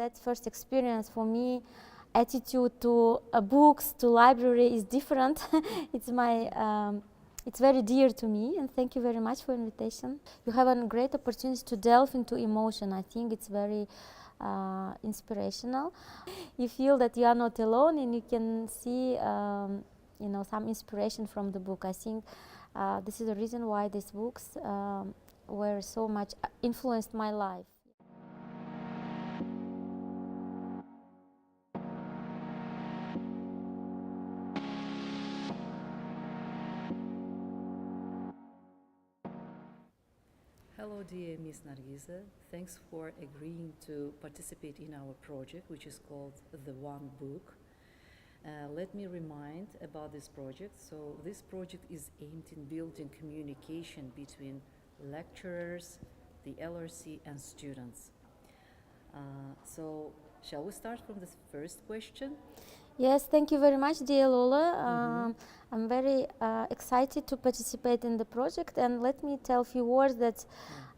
that first experience, for me, attitude to books, to library is different. It's very dear to me, and thank you very much for invitation. You have a great opportunity to delve into emotion. I think it's very inspirational. You feel that you are not alone, and you can see some inspiration from the book. I think this is the reason why these books were so much influenced my life. Hello, dear Miss Nargiza. Thanks for agreeing to participate in our project, which is called The1Book. Let me remind about this project. So this project is aimed in building communication between lecturers, the LRC, and students. So shall we start from the first question? Yes, thank you very much, dear Lola. I'm very excited to participate in the project, and let me tell a few words that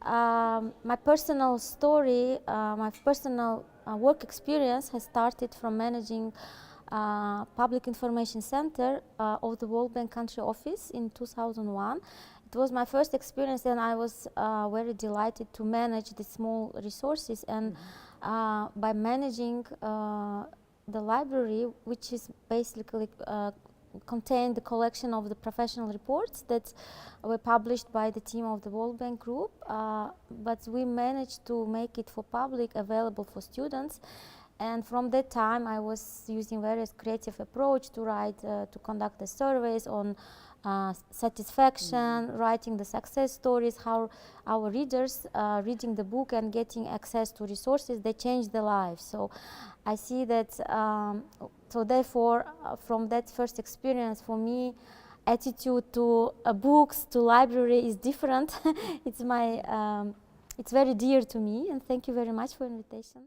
my personal story, my personal work experience has started from managing Public Information Center of the World Bank Country Office in 2001. It was my first experience, and I was very delighted to manage the small resources, and by managing the library, which is basically contained the collection of the professional reports that were published by the team of the World Bank Group, but we managed to make it for public, available for students. And from that time, I was using various creative approach to write, to conduct the surveys on satisfaction, writing the success stories, how our readers reading the book and getting access to resources, they change their lives. So I see that, so therefore, from that first experience, for me, attitude to books, to library is different. It's very dear to me, and thank you very much for invitation.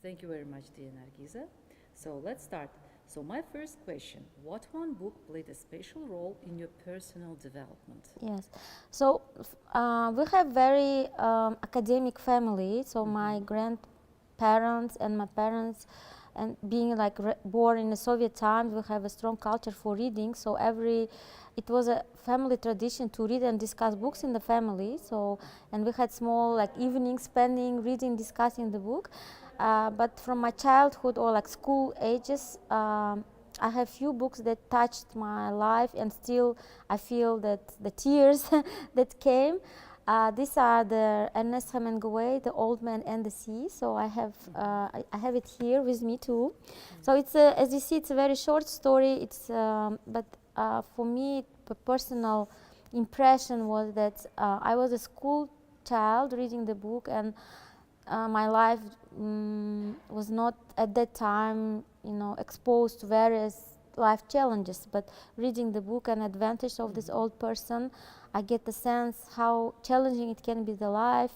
Thank you very much, dear Nargiza. So let's start. So my first question, what one book played a special role in your personal development? Yes, so we have very academic family, so my grandparents and my parents, and being like born in the Soviet times, we have a strong culture for reading, so it was a family tradition to read and discuss books in the family, so, and we had small like evenings spending reading, discussing the book. But from my childhood or like school ages, I have few books that touched my life, and still I feel that the tears that came. These are the Ernest Hemingway, The Old Man and the Sea. So I have it here with me too. So it's as you see, it's a very short story. It's but for me, the personal impression was that I was a school child reading the book, and my life was not at that time, exposed to various life challenges. But reading the book and advantage of this old person, I get the sense how challenging it can be the life.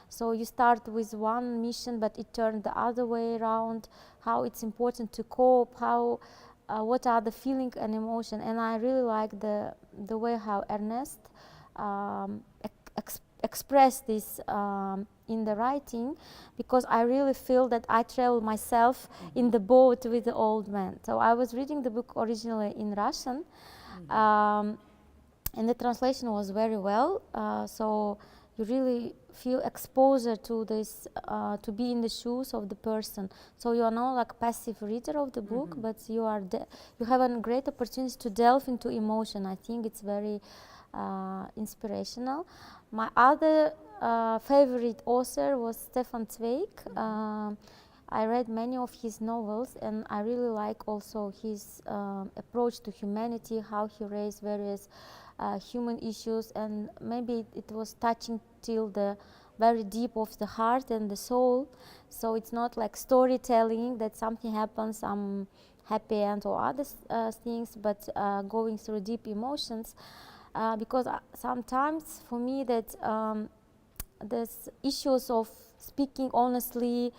So you start with one mission, but it turned the other way around. How it's important to cope. How what are the feeling and emotion. And I really like the way how Ernest expressed this in the writing, because I really feel that I travel myself in the boat with the old man. So I was reading the book originally in Russian, and the translation was very well. So you really feel exposure to this, to be in the shoes of the person. So you are not like passive reader of the book, but you have a great opportunity to delve into emotion. I think it's very inspirational. My other favorite author was Stefan Zweig. I read many of his novels, and I really like also his approach to humanity, how he raised various human issues, and maybe it was touching till the very deep of the heart and the soul. So it's not like storytelling that something happens, some happy end or other things, but going through deep emotions. Because sometimes for me that there's issues of speaking honestly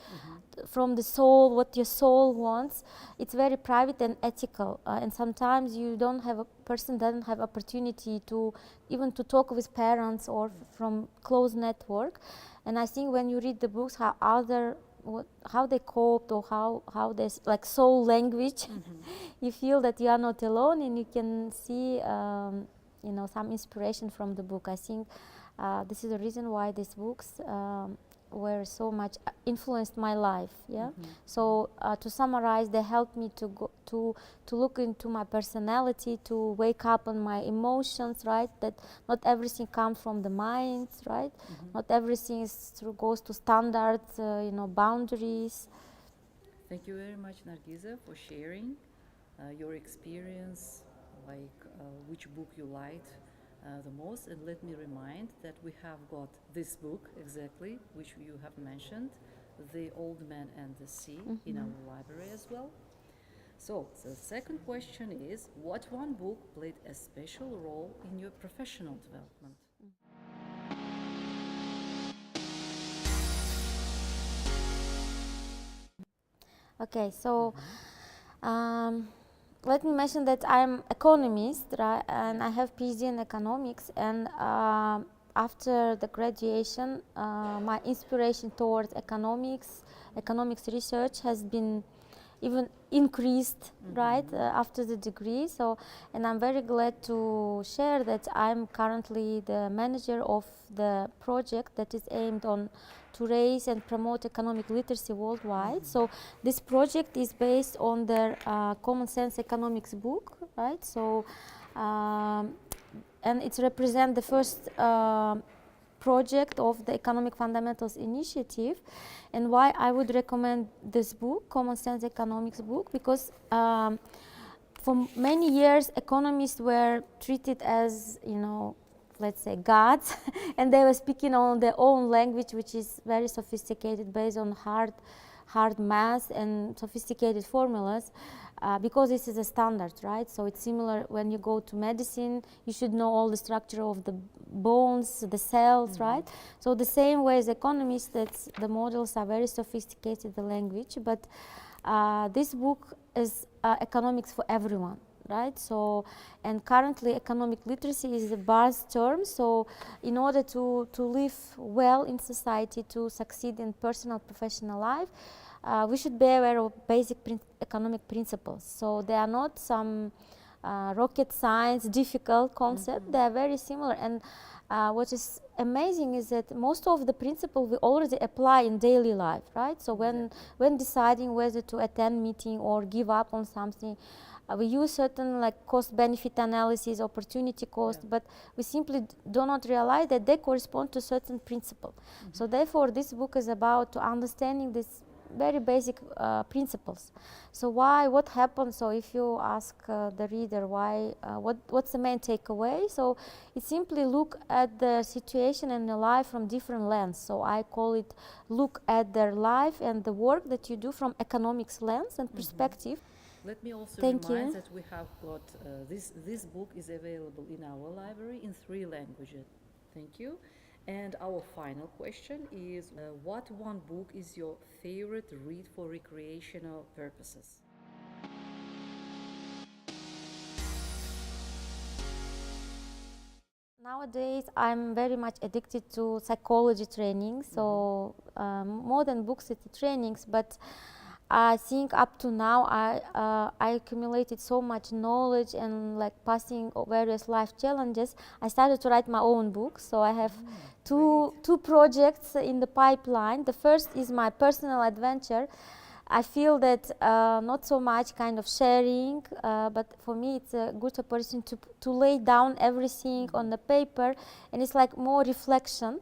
from the soul, what your soul wants. It's very private and ethical, and sometimes you don't have a person doesn't have opportunity to even to talk with parents or from close network. And I think when you read the books, how they coped, or how there's like soul language, you feel that you are not alone, and you can see some inspiration from the book. I think this is the reason why these books were so much influenced my life. So to summarize, they helped me to go to look into my personality, to wake up on my emotions, right? That not everything comes from the mind, right? Not everything goes to standards, boundaries. Thank you very much, Nargiza, for sharing your experience, like which book you liked the most. And let me remind that we have got this book exactly, which you have mentioned, The Old Man and the Sea, in our library as well. So the second question is, what one book played a special role in your professional development? Okay, so let me mention that I'm economist, right? And I have PhD in economics. And after the graduation, my inspiration towards economics research has been even increased, right, after the degree. So, and I'm very glad to share that I'm currently the manager of the project that is aimed on to raise and promote economic literacy worldwide. So this project is based on the Common Sense Economics book, right? So, and it represents the first project of the Economic Fundamentals Initiative. And why I would recommend this book, Common Sense Economics book, because for many years economists were treated as, let's say gods, and they were speaking on their own language, which is very sophisticated, based on hard math and sophisticated formulas, because this is a standard, right? So it's similar when you go to medicine, you should know all the structure of the bones, the cells, right? So the same way as economists, the models are very sophisticated, the language, but this book is economics for everyone, right? So, and currently economic literacy is a buzz term. So in order to live well in society, to succeed in personal, professional life, we should be aware of basic economic principles. So they are not some rocket science, difficult concept. They are very similar. And what is amazing is that most of the principles we already apply in daily life, right? So when deciding whether to attend meeting or give up on something, we use certain like cost-benefit analysis, opportunity cost, but we simply do not realize that they correspond to certain principle. So therefore, this book is about to understanding this very basic principles. So what happens? So if you ask the reader what's the main takeaway? So it simply look at the situation and the life from different lens. So I call it look at their life and the work that you do from economics lens and perspective. Let me also Thank remind you. that we have got this book is available in our library in 3 languages. Thank you. And our final question is, what one book is your favorite read for recreational purposes? Nowadays, I'm very much addicted to psychology training. So more than books, it's trainings. But I think up to now, I accumulated so much knowledge and like passing various life challenges. I started to write my own book. So I have two projects in the pipeline. The first is my personal adventure. I feel that not so much kind of sharing, but for me it's a good opportunity to lay down everything on the paper, and it's like more reflection.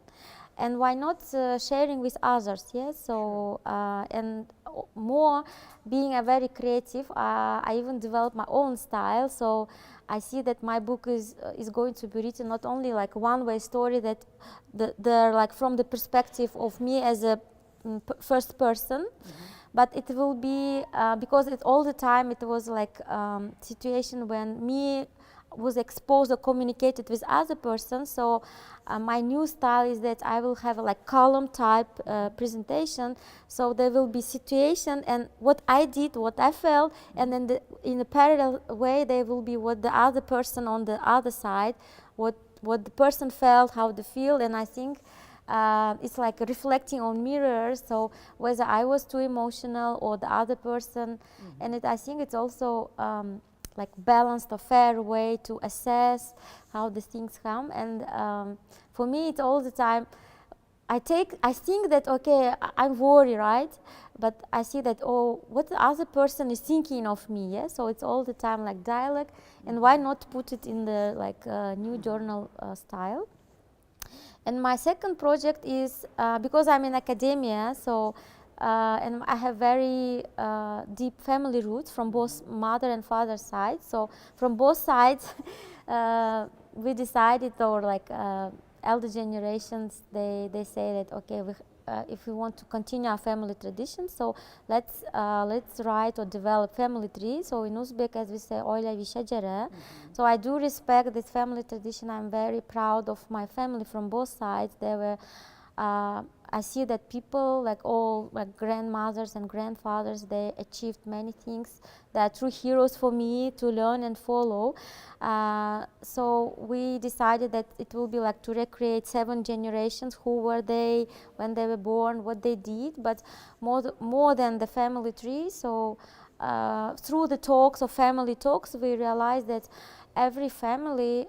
And why not sharing with others? Yes. So and more being a very creative, I even developed my own style. So I see that my book is going to be written not only like one-way story, that the like from the perspective of me as a first person, but it will be because all the time it was like situation when me was exposed or communicated with other person. So my new style is that I will have a like column type presentation. So there will be situation and what I did, what I felt, and then in a parallel way there will be what the other person on the other side, what the person felt, how they feel. And I think it's like reflecting on mirrors, so whether I was too emotional or the other person. And I think it's also like balanced or fair way to assess how the things come. And for me it's all the time I think that okay, I'm worried, right? But I see that, oh, what the other person is thinking of me, yeah? So it's all the time like dialogue, and why not put it in the like new journal style? And my second project is because I'm in academia, so and I have very deep family roots from both mother and father sides. So from both sides, we decided, or like elder generations, they say that okay, if we want to continue our family tradition, so let's write or develop family tree. So in Uzbek, as we say, oila vishajara. So I do respect this family tradition. I'm very proud of my family from both sides. They were I see that people, like all like grandmothers and grandfathers, they achieved many things. They are true heroes for me to learn and follow. So we decided that it will be like to recreate 7 generations, who were they when they were born, what they did, but more than the family tree. So through the talks of family talks, we realized that every family,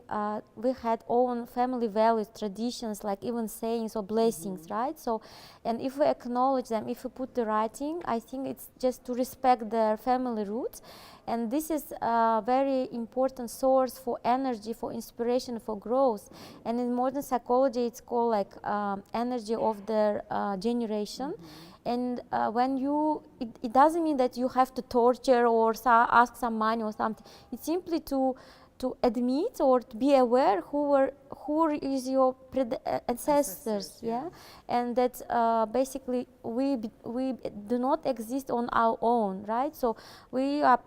we had own family values, traditions, like even sayings or blessings, right? So, and if we acknowledge them, if we put the writing, I think it's just to respect their family roots. And this is a very important source for energy, for inspiration, for growth. And in modern psychology, it's called like energy of their generation. And when it doesn't mean that you have to torture or ask some money or something. It's simply to admit or to be aware who is your ancestors, yeah, and that basically we do not exist on our own, right? So we are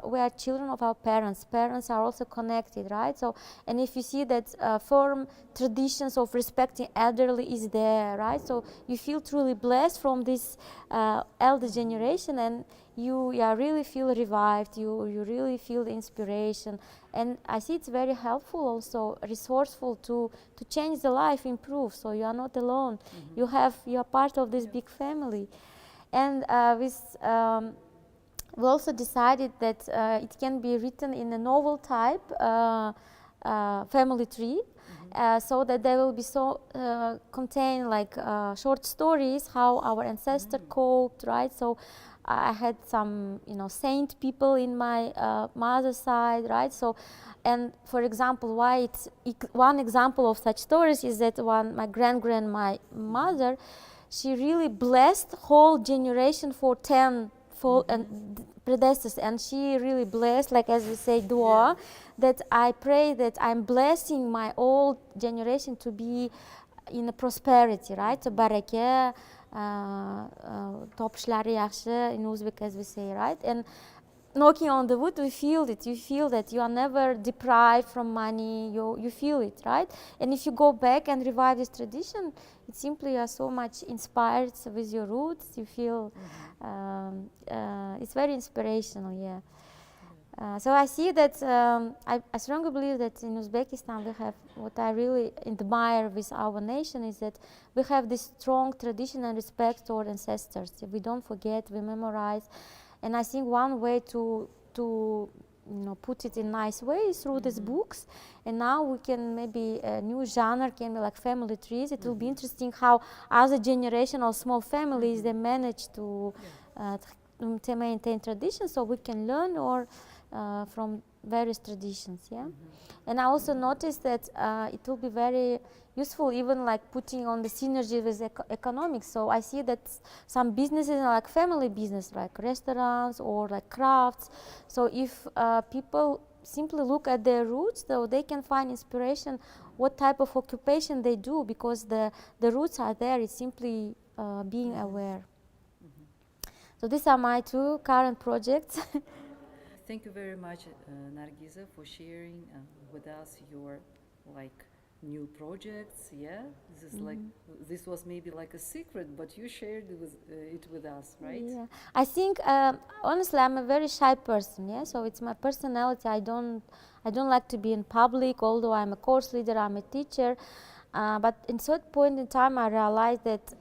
we are children of our parents. Parents are also connected, right? So, and if you see that firm traditions of respecting elderly is there, right? So you feel truly blessed from this elder generation, and you really feel revived, you really feel the inspiration. And I see it's very helpful, also resourceful to change the life, improve. So you are not alone. You are part of this big family. And we also decided that it can be written in a novel type family tree. So that they will be contain like short stories how our ancestor coped, right? So I had some saint people in my mother's side, right? So, and for example, one example of such stories is that my my mother, she really blessed whole generation for 10 and predecessors, and she really blessed, like as we say dua, that I pray that I'm blessing my old generation to be in a prosperity, right? So baraka, topshlari yaxshi in Uzbek, as we say, right? And knocking on the wood, we feel it. You feel that you are never deprived from money. You feel it, right? And if you go back and revive this tradition, it simply you are so much inspired with your roots. You feel it's very inspirational, yeah. So I see that I strongly believe that in Uzbekistan we have what I really admire with our nation is that we have this strong tradition and respect toward ancestors. We don't forget, we memorize. And I think one way to put it in nice way is through these books. And now we can maybe a new genre can be like family trees. It will be interesting how other generation or small families they manage to maintain traditions, so we can learn or from various traditions, yeah. And I also noticed that it will be very useful, even like putting on the synergy with economics. So I see that some businesses are like family business, like restaurants or like crafts. So if people simply look at their roots, so they can find inspiration what type of occupation they do, because the roots are there. It's simply being aware. So these are my 2 current projects. Thank you very much, Nargiza, for sharing with us your like new projects. Yeah, this is like this was maybe like a secret, but you shared it with us, right? Yeah, I think honestly, I'm a very shy person. Yeah, so it's my personality. I don't like to be in public. Although I'm a course leader, I'm a teacher. But in certain point in time, I realized that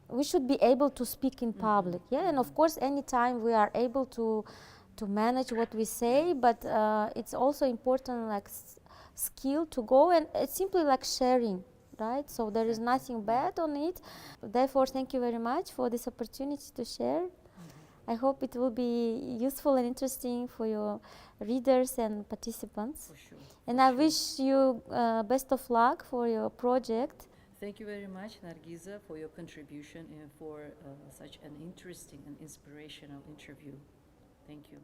we should be able to speak in public. Yeah, and of course, anytime we are able to manage what we say, but it's also important like skill to go, and it's simply like sharing, right? So there is nothing bad on it. Therefore, thank you very much for this opportunity to share. I hope it will be useful and interesting for your readers and participants. For sure. And for I sure. wish you best of luck for your project. Thank you very much, Nargiza, for your contribution and for such an interesting and inspirational interview. Thank you.